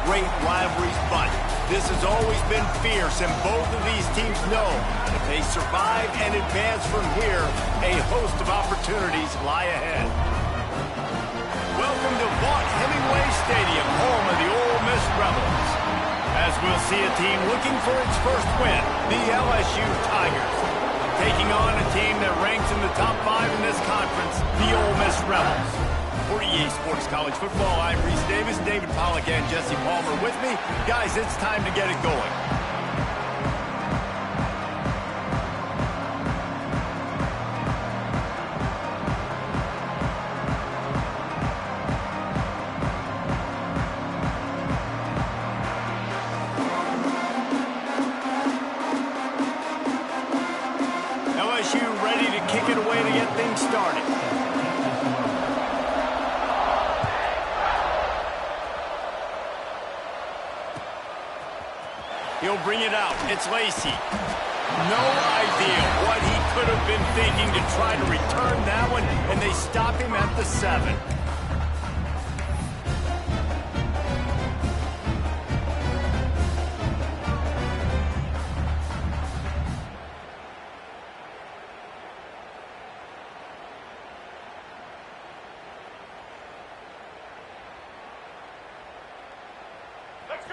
great rivalries, but this has always been fierce, and both of these teams know if they survive and advance from here, a host of opportunities lie ahead. Welcome to Vaught Hemingway Stadium, home of the Ole Miss Rebels. As we'll see a team looking for its first win, the LSU Tigers, taking on a team that ranks in the top 5 in this conference, the Ole Miss Rebels. For EA Sports College Football, I'm Reese Davis, David Pollack, and Jesse Palmer with me. Guys, it's time to get it going. LSU ready to kick it away to get things started. He'll bring it out. It's Lacey. No idea what he could have been thinking to try to return that one, and they stop him at the 7.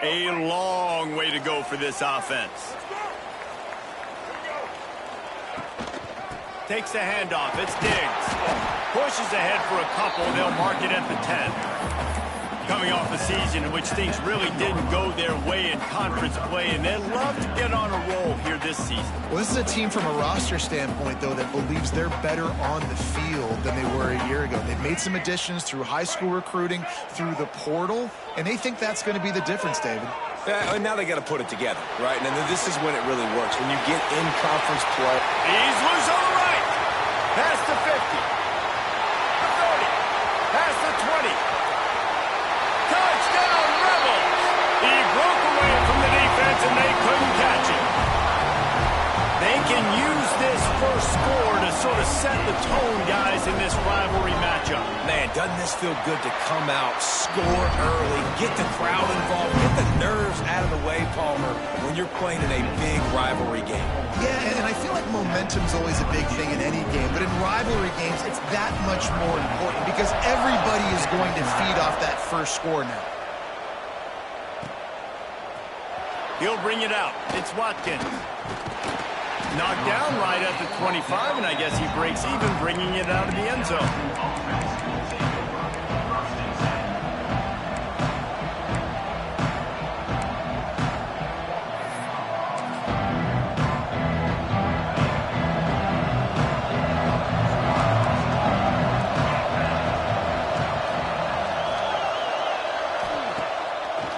A long way to go for this offense. Takes the handoff. It's Diggs. Pushes ahead for a couple. They'll mark it at the 10. Coming off a season in which things really didn't go their way in conference play, and they'd love to get on a roll here this season. Well, this is a team from a roster standpoint, though, that believes they're better on the field than they were a year ago. They've made some additions through high school recruiting, through the portal, and they think that's going to be the difference, David. And now they got to put it together, right? And then this is when it really works, when you get in conference play. He's loose on the right. Past the 50. The 30. Past the 20. Touchdown, Rebels! He broke away from the defense, and they couldn't catch him. They can use this first score to sort of set the tone, guys, in this rivalry matchup. Man, doesn't this feel good to come out, score early, get the crowd involved, get the nerves out of the way, Palmer, when you're playing in a big rivalry game. Yeah, and I feel like momentum's always a big thing in any game, but in rivalry games, it's that much more important because everybody is going to feed off that first score now. He'll bring it out. It's Watkins. Knocked down right at the 25, and I guess he breaks even, bringing it out of the end zone.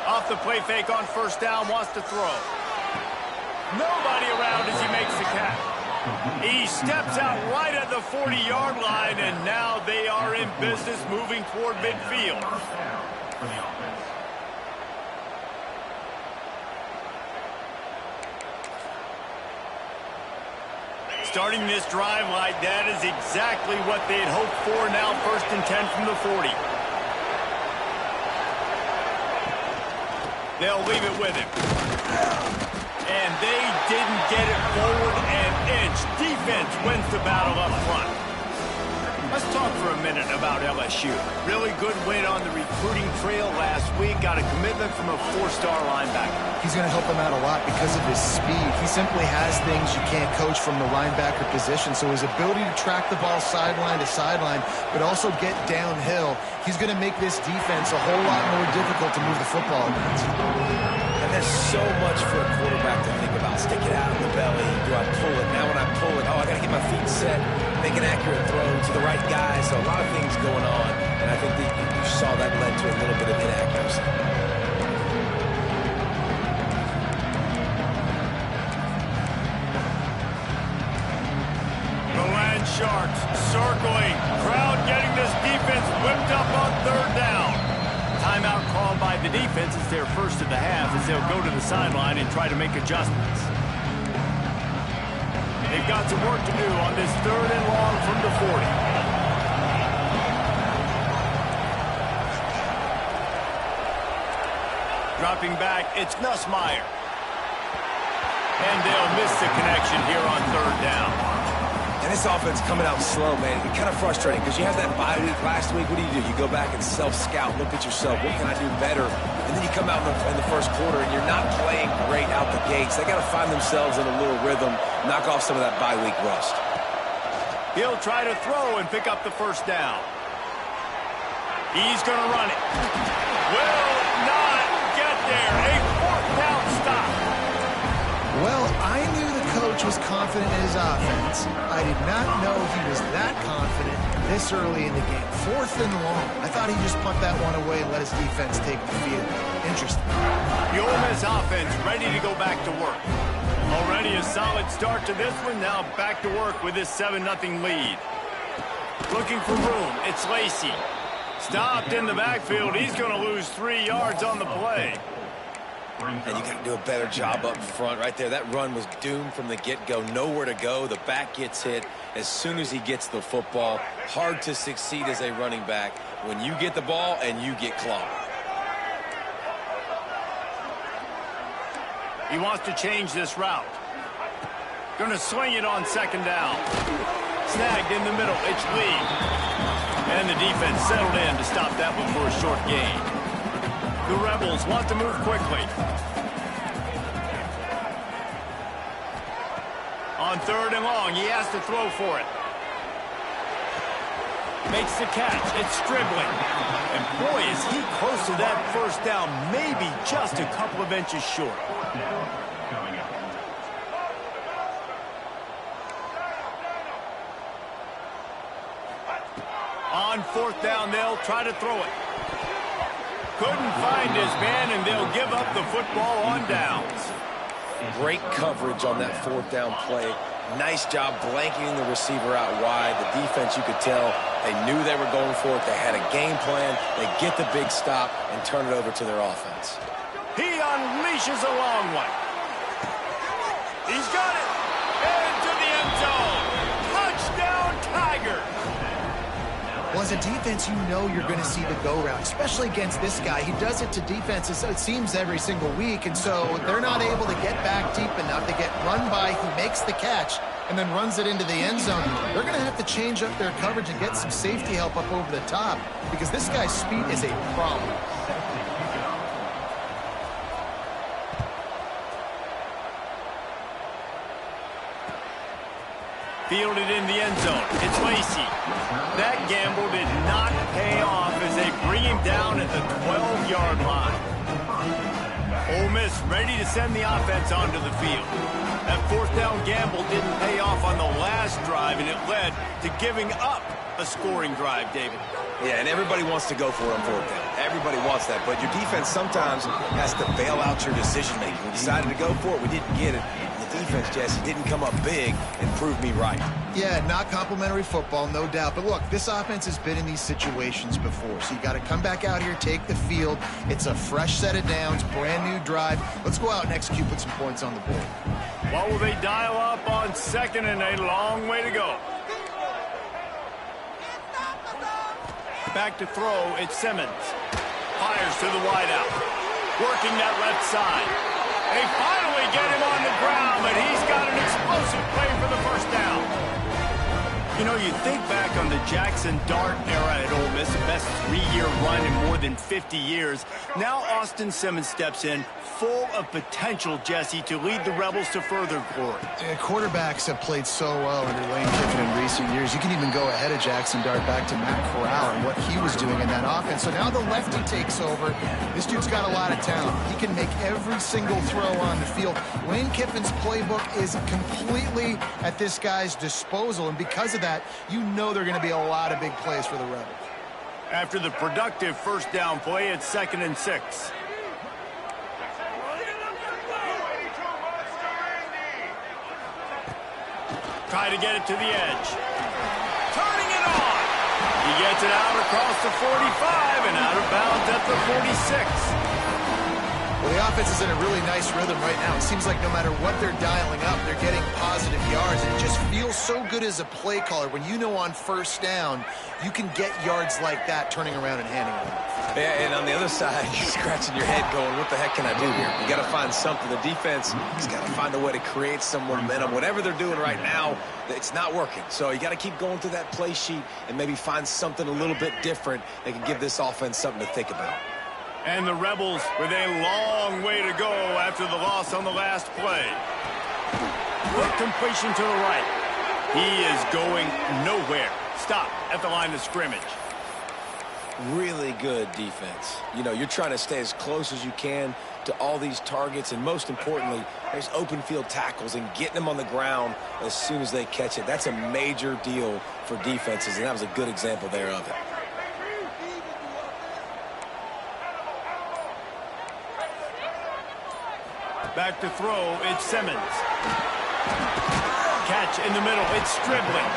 Off the play fake on first down, wants to throw. Nobody around as he makes the catch. He steps out right at the 40-yard line, and now they are in business moving toward midfield. Starting this drive like that is exactly what they'd hoped for. Now 1st and 10 from the 40. They'll leave it with him. And they didn't get it forward an inch. Defense wins the battle up front. Let's talk for a minute about LSU. Really good win on the recruiting trail last week. Got a commitment from a 4-star linebacker. He's going to help them out a lot because of his speed. He simply has things you can't coach from the linebacker position. So his ability to track the ball sideline to sideline, but also get downhill, he's going to make this defense a whole lot more difficult to move the football against. And there's so much for a quarterback to think about. Stick it out in the belly. Do I pull it? Now when I pull it, I got to get my feet set, make an accurate throw to the right guy. So a lot of things going on, and I think that you saw that led to a little bit of inaccuracy. The Land Sharks circling. Crowd getting this defense whipped up on 3rd down. Timeout called by the defense. It's their first of the half as they'll go to the sideline and try to make adjustments. They've got some work to do on this 3rd and long from the 40. Dropping back, it's Nussmeier. And they'll miss the connection here on third down. And this offense coming out slow, man. It's kind of frustrating because you have that bye week last week. What do? You go back and self-scout, look at yourself. What can I do better? And then you come out in the first quarter and you're not playing great out the gates. They got to find themselves in a little rhythm, knock off some of that bye week rust. He'll try to throw and pick up the first down. He's going to run it. Will not get there. A fourth down stop. Well, I knew the coach was confident in his offense. I did not know he was that confident this early in the game. 4th and long. I thought he'd just punt that one away and let his defense take the field. Interesting. The Ole Miss offense ready to go back to work. Already a solid start to this one. Now back to work with this 7-0 lead. Looking for room. It's Lacy. Stopped in the backfield. He's going to lose 3 yards on the play. And you got to do a better job up front right there. That run was doomed from the get-go. Nowhere to go. The back gets hit as soon as he gets the football. Hard to succeed as a running back when you get the ball and you get clobbered. He wants to change this route. Going to swing it on 2nd down. Snagged in the middle. It's Lee. And the defense settled in to stop that one for a short gain. The Rebels want to move quickly. On 3rd and long, he has to throw for it. Makes the catch. It's Stribling. And boy, is he close to that first down, maybe just a couple of inches short. On 4th down, they'll try to throw it. Couldn't find his man, and they'll give up the football on downs. Great coverage on that 4th down play. Nice job blanketing the receiver out wide. The defense, you could tell, they knew they were going for it. They had a game plan. They get the big stop and turn it over to their offense. He unleashes a long one. He's got it. Into the end zone. Touchdown, Tigers. Well, as a defense, you know you're going to see the go route, especially against this guy. He does it to defenses, it seems, every single week, and so they're not able to get back deep enough. They get run by, he makes the catch, and then runs it into the end zone. They're going to have to change up their coverage and get some safety help up over the top because this guy's speed is a problem. Fielded in the end zone. It's Lacy. That gamble did not pay off as they bring him down at the 12-yard line. Ole Miss ready to send the offense onto the field. That 4th down gamble didn't pay off on the last drive, and it led to giving up a scoring drive, David. Yeah, and everybody wants to go for it on 4th down. Everybody wants that, but your defense sometimes has to bail out your decision-making. We decided to go for it. We didn't get it. Defense, Jesse, didn't come up big and prove me right. Yeah, not complimentary football, no doubt. But look, this offense has been in these situations before, so you got to come back out here, take the field. It's a fresh set of downs, brand new drive. Let's go out and execute, put some points on the board. What will they dial up on 2nd and a long way to go? Back to throw, it's Simmons. Fires to the wideout. Working that left side. They finally get him on the ground, but he's got an explosive play for the first down. You know, you think back on the Jackson Dart era at Ole Miss, the best 3-year run in more than 50 years. Now Austin Simmons steps in, full of potential, Jesse, to lead the Rebels to further glory. Quarterbacks have played so well under Lane Kiffin in recent years. You can even go ahead of Jackson Dart back to Matt Corral and what he was doing in that offense. So now the lefty takes over. This dude's got a lot of talent. He can make every single throw on the field. Lane Kiffin's playbook is completely at this guy's disposal, and because of that, you know there are going to be a lot of big plays for the Rebels. After the productive first down play, it's 2nd and 6. Try to get it to the edge. Turning it on. He gets it out across the 45 and out of bounds at the 46. Well, the offense is in a really nice rhythm right now. It seems like no matter what they're dialing up, they're getting positive yards. And it just feels so good as a play caller when you know on first down, you can get yards like that turning around and handing it off. Yeah, and on the other side, you're scratching your head going, what the heck can I do here? You got to find something. The defense has got to find a way to create some momentum. Whatever they're doing right now, it's not working. So you got to keep going through that play sheet and maybe find something a little bit different that can give this offense something to think about. And the Rebels with a long way to go after the loss on the last play. Quick completion to the right. He is going nowhere. Stop at the line of scrimmage. Really good defense. You know, you're trying to stay as close as you can to all these targets, and most importantly, there's open field tackles and getting them on the ground as soon as they catch it. That's a major deal for defenses, and that was a good example there of it. Back to throw, it's Simmons. Catch in the middle, it's Stribling.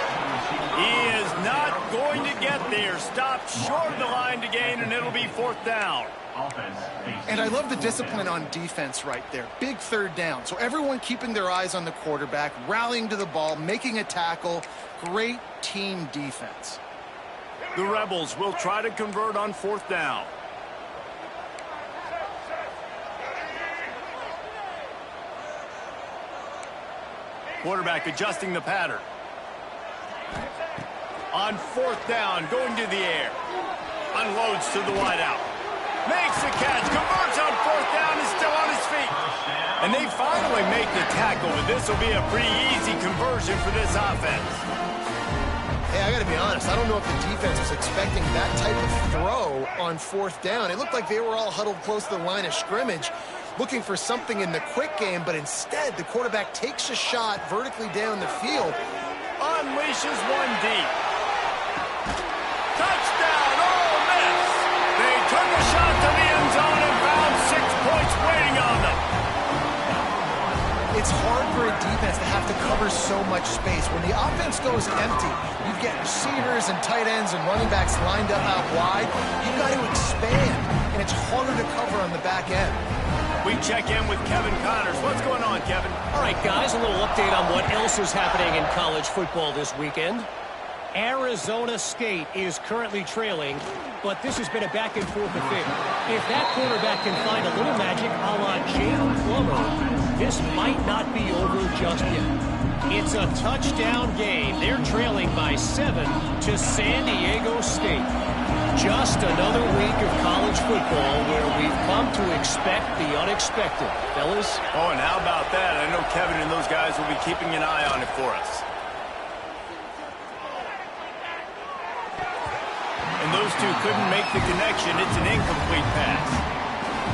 He is not going to get there. Stopped short of the line to gain, and it'll be 4th down. And I love the discipline on defense right there. Big 3rd down. So everyone keeping their eyes on the quarterback, rallying to the ball, making a tackle. Great team defense. The Rebels will try to convert on 4th down. Quarterback adjusting the pattern. On 4th down, going to the air. Unloads to the wideout. Makes the catch, converts on 4th down, is still on his feet. And they finally make the tackle, but this will be a pretty easy conversion for this offense. Hey, I got to be honest, I don't know if the defense was expecting that type of throw on 4th down. It looked like they were all huddled close to the line of scrimmage, looking for something in the quick game, but instead the quarterback takes a shot vertically down the field. Unleashes one deep. Touchdown, Ole Miss! They took a shot to the end zone and found 6 points waiting on them. It's hard for a defense to have to cover so much space. When the offense goes empty, you get receivers and tight ends and running backs lined up out wide. You've got to expand, and it's harder to cover on the back end. We check in with Kevin Connors. What's going on, Kevin? All right, guys, a little update on what else is happening in college football this weekend. Arizona State is currently trailing, but this has been a back-and-forth affair. If that quarterback can find a little magic a la Jalen Plummer, this might not be over just yet. It's a touchdown game. They're trailing by 7 to San Diego State. Just another week of college football where we've come to expect the unexpected. Fellas? Oh, and how about that? I know Kevin and those guys will be keeping an eye on it for us. And those two couldn't make the connection. It's an incomplete pass.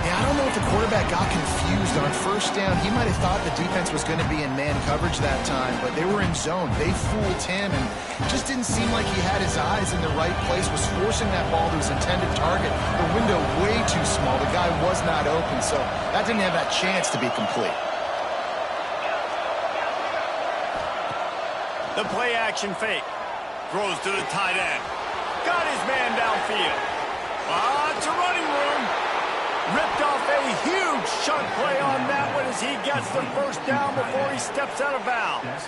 Yeah, I don't know if the quarterback got confused on 1st down. He might have thought the defense was going to be in man coverage that time, but they were in zone. They fooled him, and it just didn't seem like he had his eyes in the right place, was forcing that ball to his intended target. The window way too small. The guy was not open, so that didn't have that chance to be complete. The play action fake. Throws to the tight end. Got his man downfield. Lots of running room. Ripped off a huge chunk play on that one as he gets the 1st down before he steps out of bounds.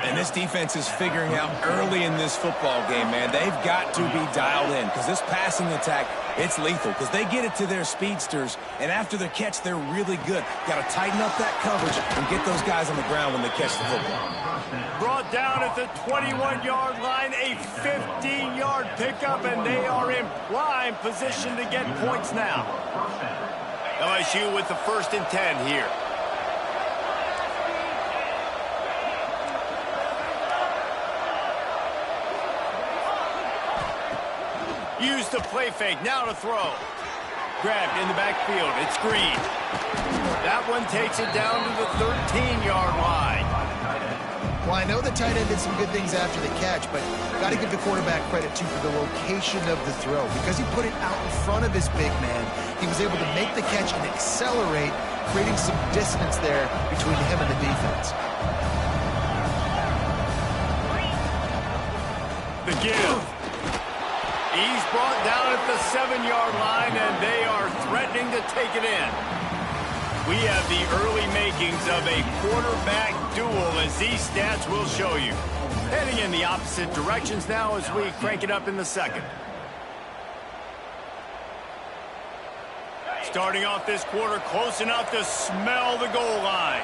And this defense is figuring out early in this football game, man. They've got to be dialed in because this passing attack, it's lethal because they get it to their speedsters, and after the catch, they're really good. Got to tighten up that coverage and get those guys on the ground when they catch the football. Brought down at the 21-yard line, a 15-yard pickup, and they are in prime position to get points now. LSU with the 1st and 10 here. Use the play fake, now to throw. Grabbed in the backfield, it's Green. That one takes it down to the 13-yard line. Well, I know the tight end did some good things after the catch, but got to give the quarterback credit, too, for the location of the throw. Because he put it out in front of his big man, he was able to make the catch and accelerate, creating some distance there between him and the defense. The give. He's brought down at the 7-yard line, and they are threatening to take it in. We have the early makings of a quarterback duel, as these stats will show you. Heading in the opposite directions now as we crank it up in the 2nd. Starting off this quarter close enough to smell the goal line.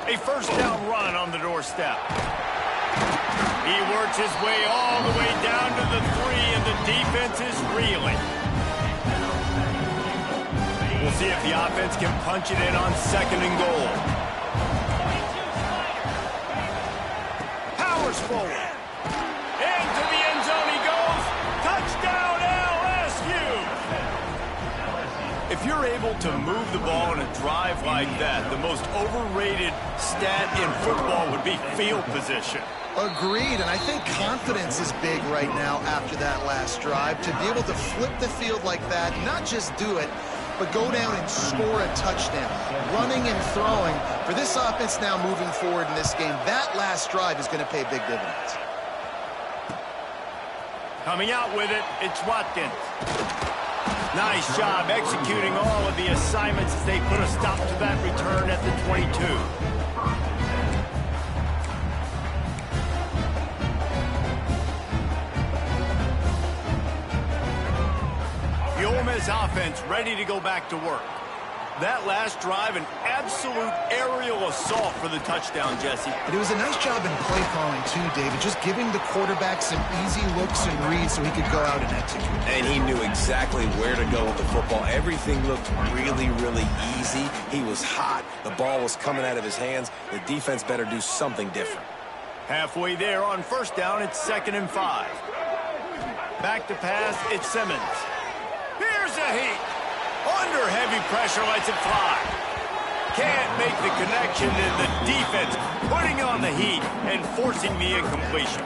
A first down run on the doorstep. He works his way all the way down to the 3, and the defense is reeling. We'll see if the offense can punch it in on 2nd and goal. Powers forward. Into the end zone he goes. Touchdown LSU! If you're able to move the ball in a drive like that, the most overrated stat in football would be field position. Agreed, and I think confidence is big right now after that last drive. To be able to flip the field like that, not just do it, but go down and score a touchdown. Running and throwing. For this offense now moving forward in this game, that last drive is going to pay big dividends. Coming out with it, it's Watkins. Nice job executing all of the assignments as they put a stop to that return at the 22. The Ole Miss offense ready to go back to work. That last drive, an absolute aerial assault for the touchdown, Jesse. And it was a nice job in play calling, too, David. Just giving the quarterback some easy looks and reads so he could go out and execute. And he knew exactly where to go with the football. Everything looked really, really easy. He was hot. The ball was coming out of his hands. The defense better do something different. Halfway there on first down, it's 2nd and 5. Back to pass, it's Simmons. Here's a heat. Under heavy pressure, lets it fly. Can't make the connection, and the defense putting on the heat and forcing the incompletion.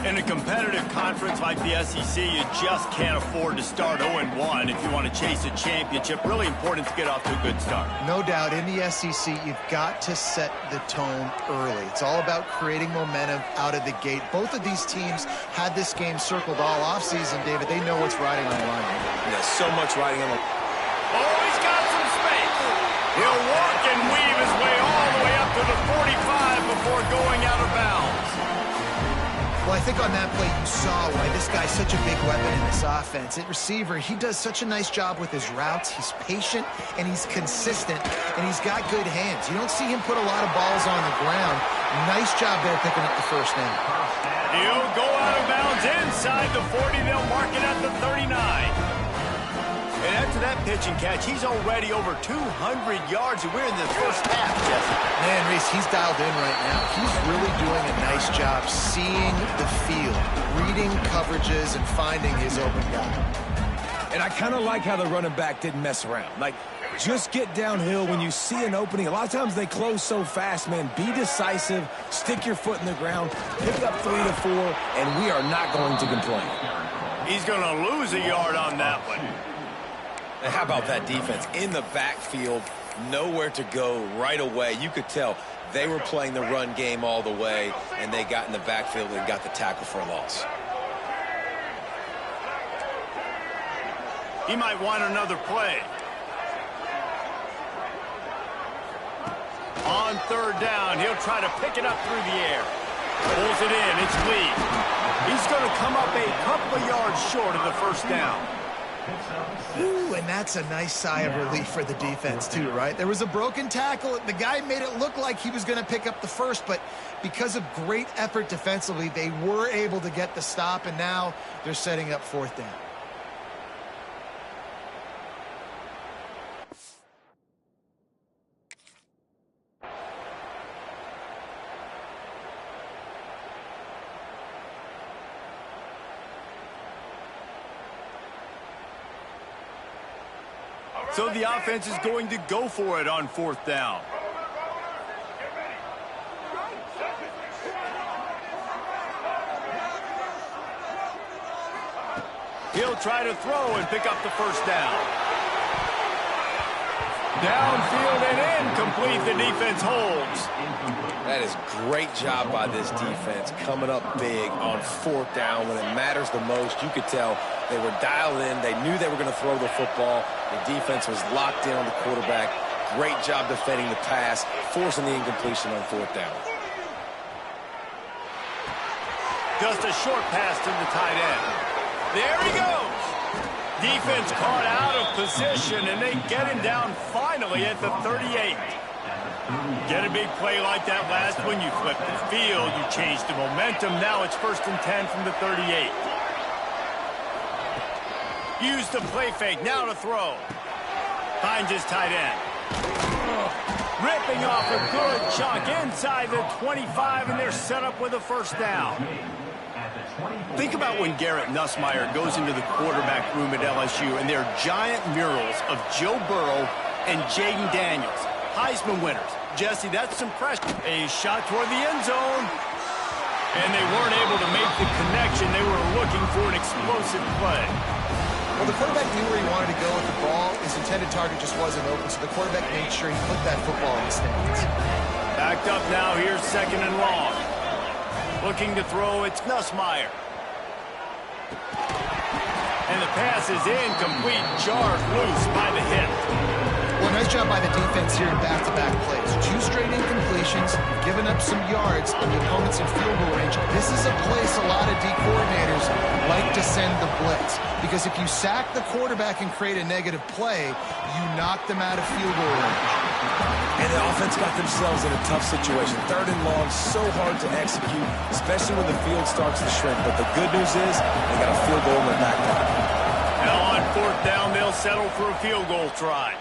In a competitive conference like the SEC, you just can't afford to start 0-1 if you want to chase a championship. Really important to get off to a good start. No doubt, in the SEC, you've got to set the tone early. It's all about creating momentum out of the gate. Both of these teams had this game circled all offseason, David. They know what's riding on the line. Yeah, so much riding on the line. Oh, he's got some space. He'll walk and weave his way all the way up to the 45 before going out of bounds. Well, I think on that play you saw why this guy's such a big weapon in this offense. At receiver, he does such a nice job with his routes. He's patient, and he's consistent, and he's got good hands. You don't see him put a lot of balls on the ground. Nice job there picking up the first down. He'll go out of bounds inside the 40. They'll mark it at the 39. And after that pitch and catch, he's already over 200 yards, and we're in the first half, Jesse. Man, Reese, he's dialed in right now. He's really doing a nice job seeing the field, reading coverages, and finding his open guy. And I kind of like how the running back didn't mess around. Like, just get downhill when you see an opening. A lot of times they close so fast, man. Be decisive, stick your foot in the ground, pick up 3 to 4, and we are not going to complain. He's going to lose a yard on that one. And how about that defense? In the backfield, nowhere to go right away. You could tell they were playing the run game all the way, and they got in the backfield and got the tackle for a loss. He might want another play. On third down, he'll try to pick it up through the air. Pulls it in, it's Lee. He's going to come up a couple of yards short of the first down. Ooh, and that's a nice sigh of relief for the defense, too, right? There was a broken tackle. The guy made it look like he was going to pick up the first, but because of great effort defensively, they were able to get the stop, and now they're setting up fourth down. So the offense is going to go for it on fourth down. He'll try to throw and pick up the first down. Downfield and incomplete. The defense holds. That is great job by this defense, coming up big on fourth down when it matters the most. You could tell they were dialed in. They knew they were going to throw the football. The defense was locked in on the quarterback. Great job defending the pass, forcing the incompletion on fourth down. Just a short pass to the tight end. There he goes. Defense caught out of position, and they get him down finally at the 38. Get a big play like that last one, you flip the field, you change the momentum. Now it's 1st and 10 from the 38. Use the play fake, now to throw. Finds his tight end. Ripping off a good chunk inside the 25, and they're set up with a 1st down. Think about when Garrett Nussmeier goes into the quarterback room at LSU, and there are giant murals of Joe Burrow and Jaden Daniels, Heisman winners. Jesse, that's some pressure. A shot toward the end zone. And they weren't able to make the connection. They were looking for an explosive play. Well, the quarterback knew where he wanted to go with the ball. His intended target just wasn't open, so the quarterback made sure he put that football in the stands. Backed up now. Here's 2nd and long. Looking to throw, it's Nussmeier. And the pass is incomplete, jarred loose by the hip. Well, nice job by the defense here in back-to-back plays. 2 straight incompletions, giving up some yards, and the opponent's in field goal range. This is a place a lot of D coordinators like to send the blitz, because if you sack the quarterback and create a negative play, you knock them out of field goal range. And the offense got themselves in a tough situation. 3rd and long, so hard to execute, especially when the field starts to shrink. But the good news is they got a field goal in their back pocket. Now on 4th down, they'll settle for a field goal try.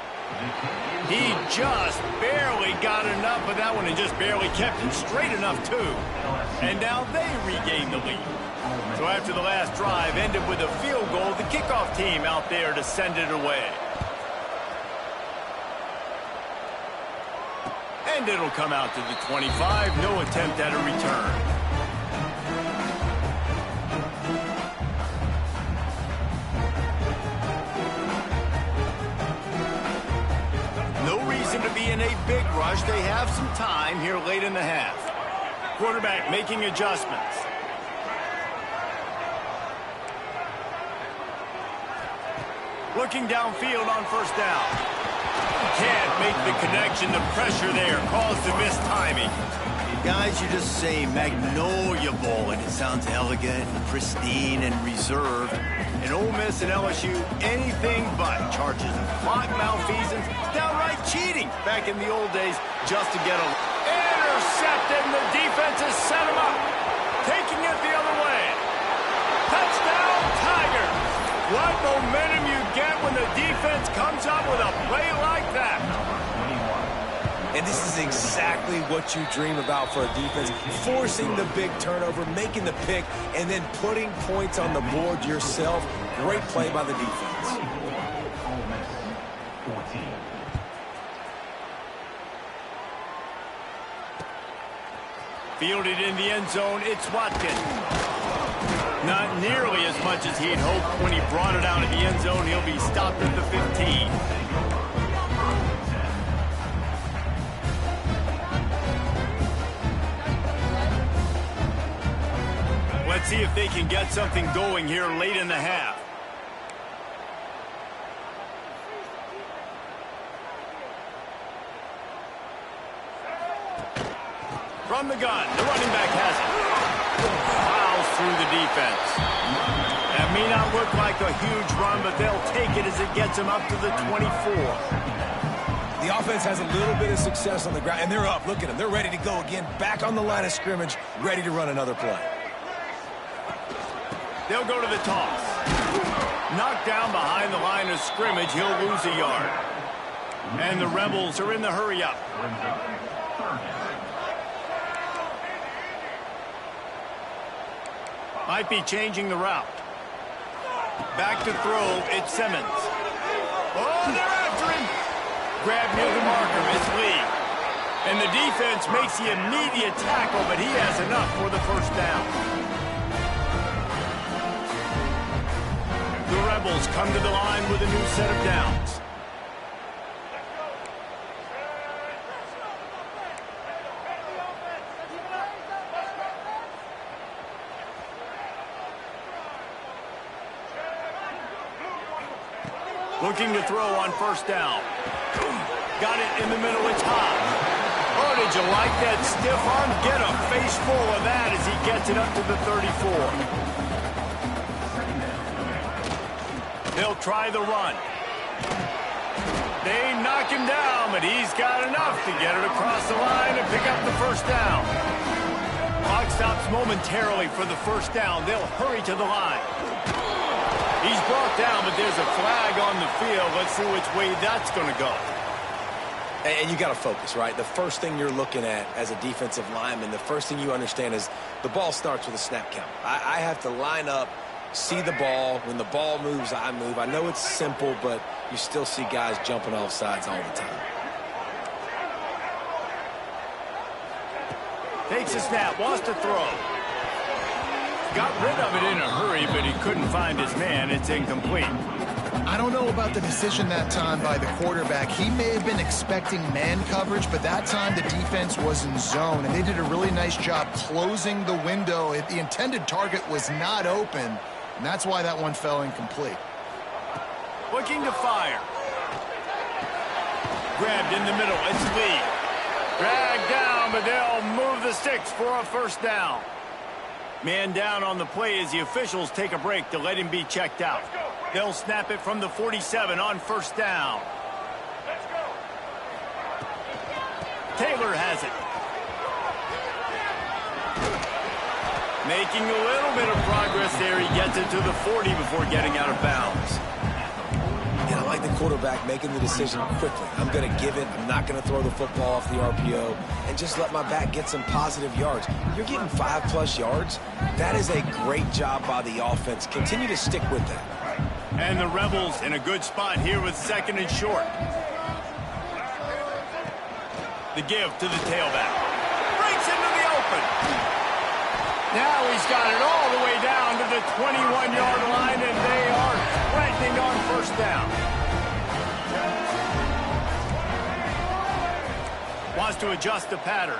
He just barely got enough of that one and just barely kept it straight enough, too. And now they regain the lead. So after the last drive ended with a field goal, the kickoff team out there to send it away. And it'll come out to the 25. No attempt at a return. To be in a big rush. They have some time here late in the half. Quarterback making adjustments. Looking downfield on 1st down. Can't make the connection. The pressure there caused the missed timing. Guys, you just say Magnolia Bowl, and it sounds elegant, pristine, and reserved. In Ole Miss and LSU, anything but charges of clock malfeasance, downright cheating back in the old days just to get a intercepted, and the defense has set him up. Taking it the other way. Touchdown, Tigers. What momentum you get when the defense comes up with a play like that. And this is exactly what you dream about for a defense. Forcing the big turnover, making the pick, and then putting points on the board yourself. Great play by the defense. Fielded in the end zone, it's Watkins. Not nearly as much as he'd hoped when he brought it out of the end zone. He'll be stopped at the 15. Let's see if they can get something going here late in the half. From the gun, the running back has it. Fouls through the defense. That may not look like a huge run, but they'll take it as it gets them up to the 24. The offense has a little bit of success on the ground, and they're up. Look at them. They're ready to go again, back on the line of scrimmage, ready to run another play. They'll go to the toss. Knocked down behind the line of scrimmage. He'll lose a yard. And the Rebels are in the hurry-up. Might be changing the route. Back to throw, it's Simmons. Oh, they're after him. Grab near the marker, it's Lee. And the defense makes the immediate tackle, but he has enough for the 1st down. The Rebels come to the line with a new set of downs. Looking to throw on 1st down. Got it in the middle, it's hot. Oh, did you like that stiff arm? Get a face full of that as he gets it up to the 34. They'll try the run. They knock him down, but he's got enough to get it across the line and pick up the first down. Clock stops momentarily for the first down. They'll hurry to the line. He's brought down, but there's a flag on the field. Let's see which way that's going to go. And you got to focus, right? The first thing you're looking at as a defensive lineman, the first thing you understand is the ball starts with a snap count. I have to line up, see the ball. When the ball moves, I move. I know it's simple, but you still see guys jumping off sides all the time. Takes a snap, wants to throw. Got rid of it in a hurry, but he couldn't find his man. It's incomplete. I don't know about the decision that time by the quarterback. He may have been expecting man coverage, but that time the defense was in zone, and they did a really nice job closing the window. The intended target was not open, and that's why that one fell incomplete. Looking to fire. Grabbed in the middle. It's Lee. Dragged down, but they'll move the sticks for a first down. Man down on the play as the officials take a break to let him be checked out. They'll snap it from the 47 on first down. Taylor has it. Making a little bit of progress there. He gets it to the 40 before getting out of bounds. And I like the quarterback making the decision quickly. I'm going to give it. I'm not going to throw the football off the RPO and just let my back get some positive yards. You're getting 5+ yards. That is a great job by the offense. Continue to stick with that. And the Rebels in a good spot here with second and short. The give to the tailback. Breaks into the open. Now he's got it all the way down to the 21-yard line, and they are threatening on first down. Wants to adjust the pattern.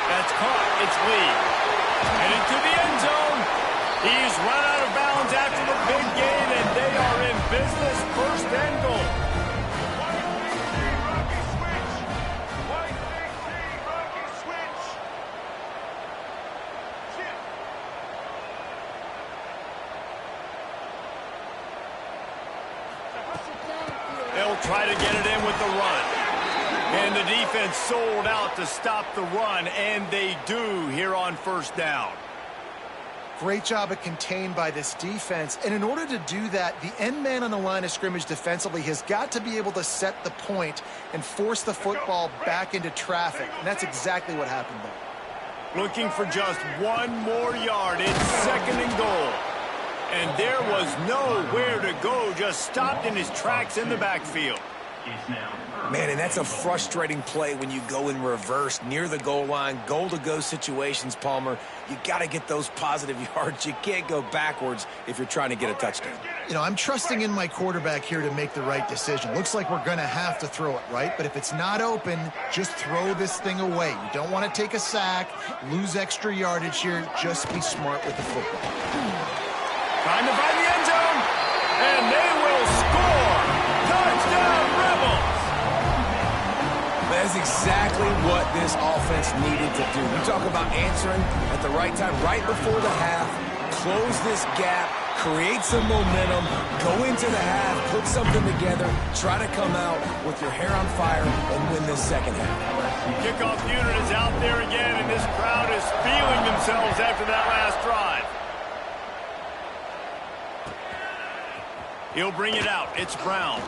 That's caught. It's Lee. Heading to the end zone. He's run out of bounds after the big gain, and they are in business. First and goal. They'll try to get it in with the run. And the defense sold out to stop the run, and they do here on first down. Great job of contained by this defense. And in order to do that, the end man on the line of scrimmage defensively has got to be able to set the point and force the football back into traffic. And that's exactly what happened there. Looking for just one more yard. It's second and goal. And there was nowhere to go, just stopped in his tracks in the backfield. Man, and that's a frustrating play when you go in reverse near the goal line, goal-to-go situations, Palmer. You got to get those positive yards. You can't go backwards if you're trying to get a touchdown. You know, I'm trusting in my quarterback here to make the right decision. Looks like we're going to have to throw it, right? But if it's not open, just throw this thing away. You don't want to take a sack, lose extra yardage here. Just be smart with the football. Trying to find the end zone, and they will score. Touchdown, Rebels. That's exactly what this offense needed to do. You talk about answering at the right time, right before the half, close this gap, create some momentum, go into the half, put something together, try to come out with your hair on fire and win this second half. Kickoff unit is out there again, and this crowd is feeling themselves after that last drive. He'll bring it out. It's Brown.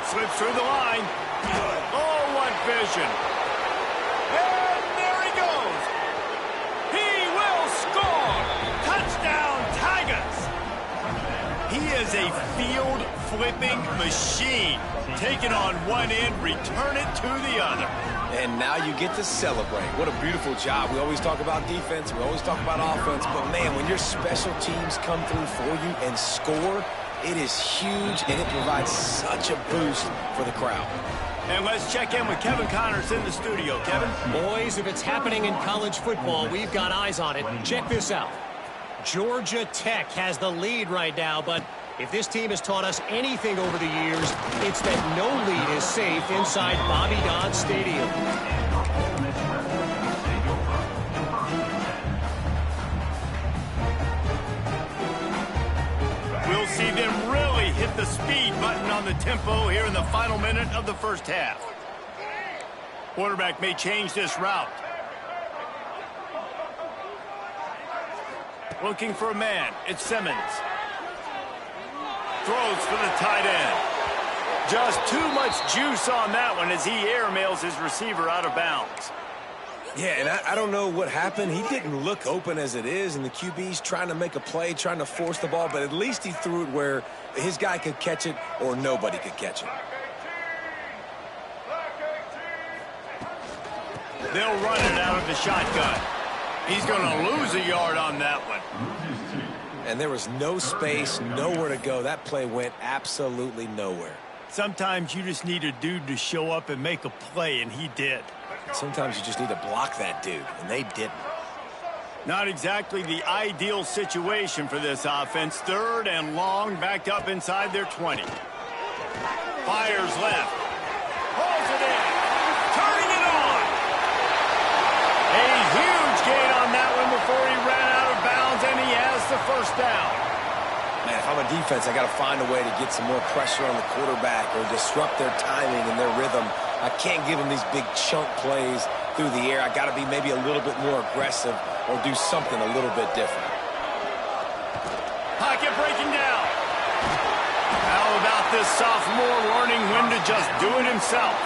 Slips through the line. Oh, what vision. And there he goes. He will score. Touchdown, Tigers. He is a field-flipping machine. Take it on one end, return it to the other. And now you get to celebrate. What a beautiful job. We always talk about defense. We always talk about offense. But, man, when your special teams come through for you and score, it is huge, and it provides such a boost for the crowd. And let's check in with Kevin Connors in the studio. Kevin? Boys, if it's happening in college football, we've got eyes on it. Check this out. Georgia Tech has the lead right now, but if this team has taught us anything over the years, it's that no lead is safe inside Bobby Dodd Stadium. the speed button on the tempo here in the final minute of the first half. Quarterback may change this route. Looking for a man. It's Simmons. Throws for the tight end. Just too much juice on that one as he airmails his receiver out of bounds. Yeah, and I don't know what happened. He didn't look open as it is, and the QB's trying to make a play, trying to force the ball, but at least he threw it where his guy could catch it or nobody could catch it. They'll run it out of the shotgun. He's going to lose a yard on that one. And there was no space, nowhere to go. That play went absolutely nowhere. Sometimes you just need a dude to show up and make a play, and he did. Sometimes you just need to block that dude, and they didn't. Not exactly the ideal situation for this offense. 3rd and long, backed up inside their 20. Fires left. Pulls it in. Turning it on. A huge gain on that one before he ran out of bounds, and he has the first down. Man, if I'm a defense, I got to find a way to get some more pressure on the quarterback or disrupt their timing and their rhythm. I can't give them these big chunk plays through the air. I got to be maybe a little bit more aggressive or do something a little bit different. Pocket breaking down. How about this sophomore learning when to just do it himself?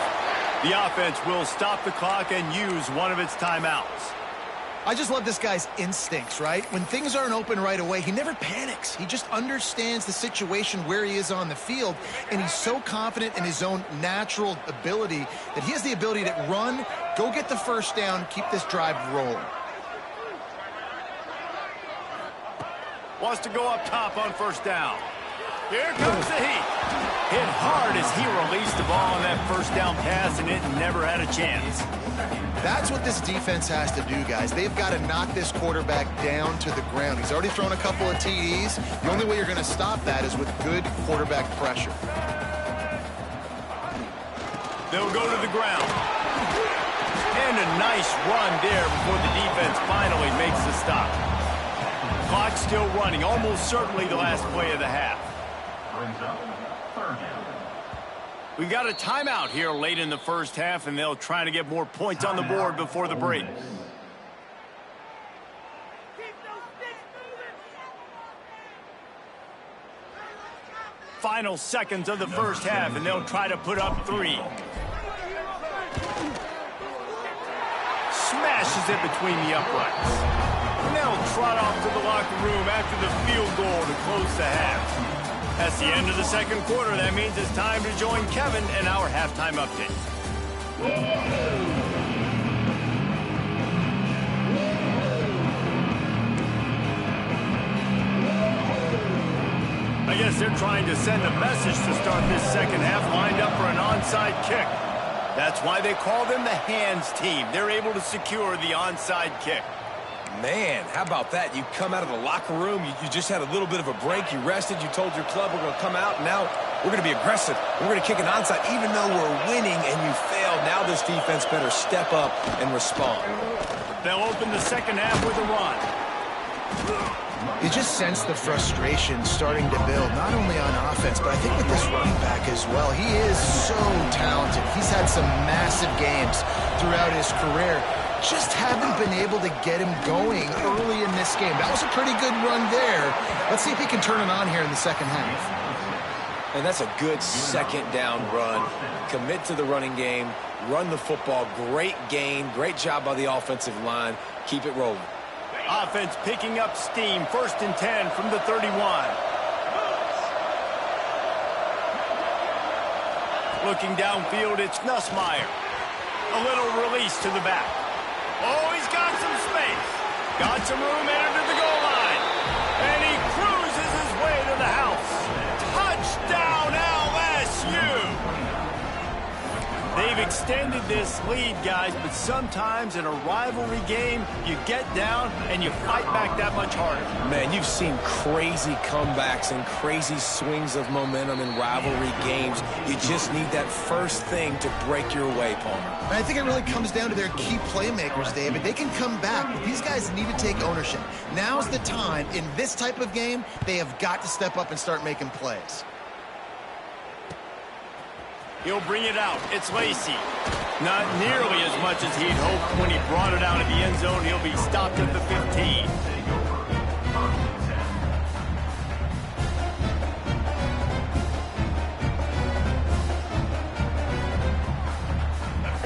The offense will stop the clock and use one of its timeouts. I just love this guy's instincts, right? When things aren't open right away, he never panics. He just understands the situation where he is on the field, and he's so confident in his own natural ability that he has the ability to run, go get the first down, keep this drive rolling. Wants to go up top on first down. Here comes the heat. Hit hard as he released the ball on that first down pass, and it never had a chance. That's what this defense has to do, guys. They've got to knock this quarterback down to the ground. He's already thrown a couple of TDs. The only way you're going to stop that is with good quarterback pressure. They'll go to the ground. And a nice run there before the defense finally makes the stop. Clock still running, almost certainly the last play of the half. We've got a timeout here late in the first half, and they'll try to get more points on the board before the break. Final seconds of the first half, and they'll try to put up 3. Smashes it between the uprights. And they'll trot off to the locker room after the field goal to close the half. That's the end of the second quarter. That means it's time to join Kevin in our halftime update. I guess they're trying to send a message to start this second half, lined up for an onside kick. That's why they call them the hands team. They're able to secure the onside kick. Man, how about that? You come out of the locker room, you just had a little bit of a break, you rested, you told your club we're going to come out, and now we're going to be aggressive. We're going to kick an onside, even though we're winning and you failed. Now this defense better step up and respond. They'll open the second half with a run. You just sense the frustration starting to build, not only on offense, but I think with this running back as well. He is so talented. He's had some massive games throughout his career. Just haven't been able to get him going early in this game. That was a pretty good run there. Let's see if he can turn it on here in the second half. And that's a good second down run. Commit to the running game, run the football. Great gain, great job by the offensive line. Keep it rolling. Offense picking up steam. 1st and 10 from the 31. Looking downfield, it's Nussmeier. A little release to the back. Oh, he's got some space. Got some room entered the goal line. And he cruises his way to the house. Touchdown, LSU! They've extended this lead, guys, but sometimes in a rivalry game, you get down and you fight back that much harder. Man, you've seen crazy comebacks and crazy swings of momentum in rivalry games. You just need that first thing to break your way, Palmer. I think it really comes down to their key playmakers, David. They can come back, but these guys need to take ownership. Now's the time. In this type of game, they have got to step up and start making plays. He'll bring it out. It's Lacy. Not nearly as much as he'd hoped when he brought it out of the end zone. He'll be stopped at the 15.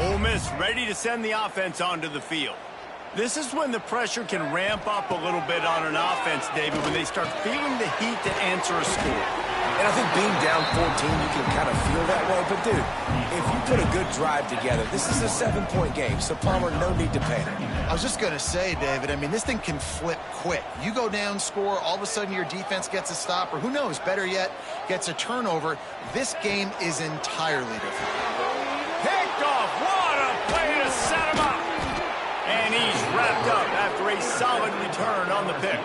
Ole Miss ready to send the offense onto the field. This is when the pressure can ramp up a little bit on an offense, David, when they start feeling the heat to answer a score. And I think being down 14, you can kind of feel that way. But, dude, if you put a good drive together, this is a 7-point game. So, Palmer, no need to panic. I was just going to say, David, I mean, this thing can flip quick. You go down, score, all of a sudden your defense gets a stop, or who knows, better yet, gets a turnover. This game is entirely different. Picked off. What a play to set him up. And he's wrapped up after a solid return on the pick.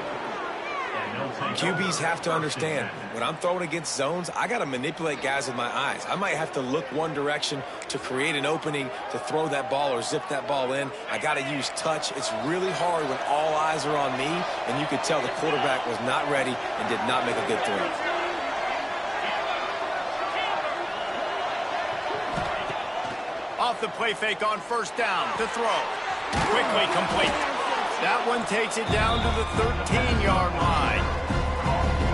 QBs have to understand, when I'm throwing against zones, I got to manipulate guys with my eyes. I might have to look one direction to create an opening to throw that ball or zip that ball in. I got to use touch. It's really hard when all eyes are on me, and you could tell the quarterback was not ready and did not make a good throw. Off the play fake on first down to throw. Quickly complete. That one takes it down to the 13-yard line.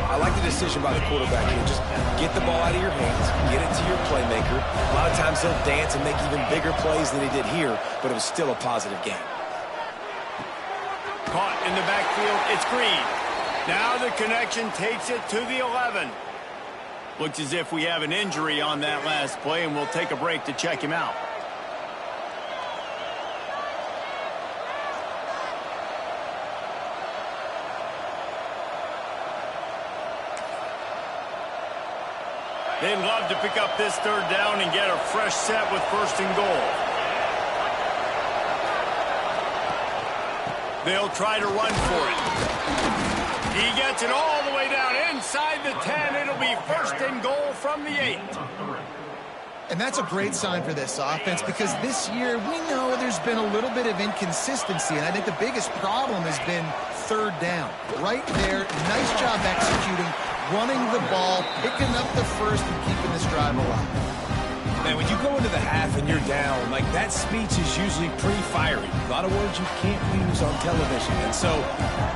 I like the decision by the quarterback here. Just get the ball out of your hands, get it to your playmaker. A lot of times he'll dance and make even bigger plays than he did here, but it was still a positive game. Caught in the backfield, it's Green. Now the connection takes it to the 11. Looks as if we have an injury on that last play, and we'll take a break to check him out. They'd love to pick up this third down and get a fresh set with first and goal. They'll try to run for it. He gets it all the way down inside the 10. It'll be first and goal from the 8. And that's a great sign for this offense because this year we know there's been a little bit of inconsistency, and I think the biggest problem has been third down. Right there, nice job executing, running the ball, picking up the first, and keeping this drive alive. Man, when you go into the half and you're down, like that speech is usually pretty fiery. A lot of words you can't use on television. And so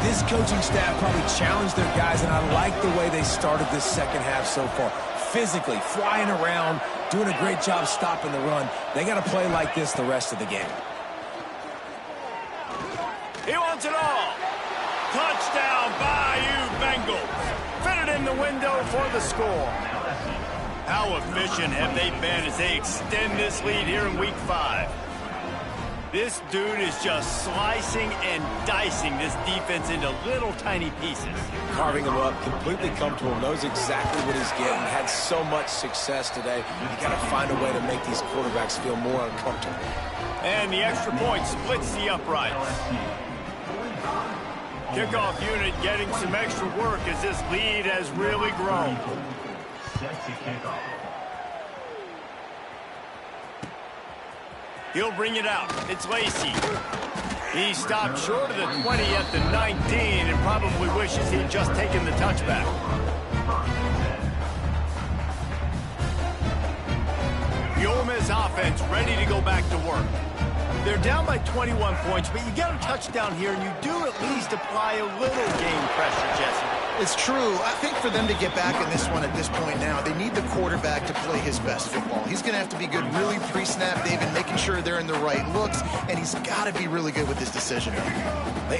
this coaching staff probably challenged their guys, and I like the way they started this second half so far. Physically, flying around, doing a great job stopping the run. They got to play like this the rest of the game. He wants it all. Touchdown, Bayou Bengals. Fitted in the window for the score. How efficient have they been as they extend this lead here in Week 5? This dude is just slicing and dicing this defense into little tiny pieces. Carving him up, completely comfortable, knows exactly what he's getting, had so much success today. You got to find a way to make these quarterbacks feel more uncomfortable. And the extra point splits the uprights. Kickoff unit getting some extra work as this lead has really grown. He'll bring it out. It's Lacy. He stopped short of the 20 at the 19 and probably wishes he'd just taken the touchback. The Ole Miss offense ready to go back to work. They're down by 21 points, but you get a touchdown here, and you do at least apply a little game pressure, Jesse. It's true. I think for them to get back in this one at this point now, they need the quarterback to play his best football. He's going to have to be good really pre-snap, David, making sure they're in the right looks, and he's got to be really good with his decision.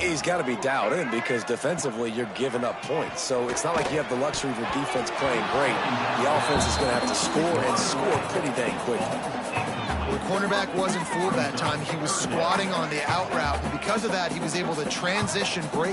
He's got to be dialed in because defensively you're giving up points. So it's not like you have the luxury of your defense playing great. The offense is going to have to score and score pretty dang quickly. The cornerback wasn't fooled that time. He was squatting on the out route, and because of that, he was able to transition, break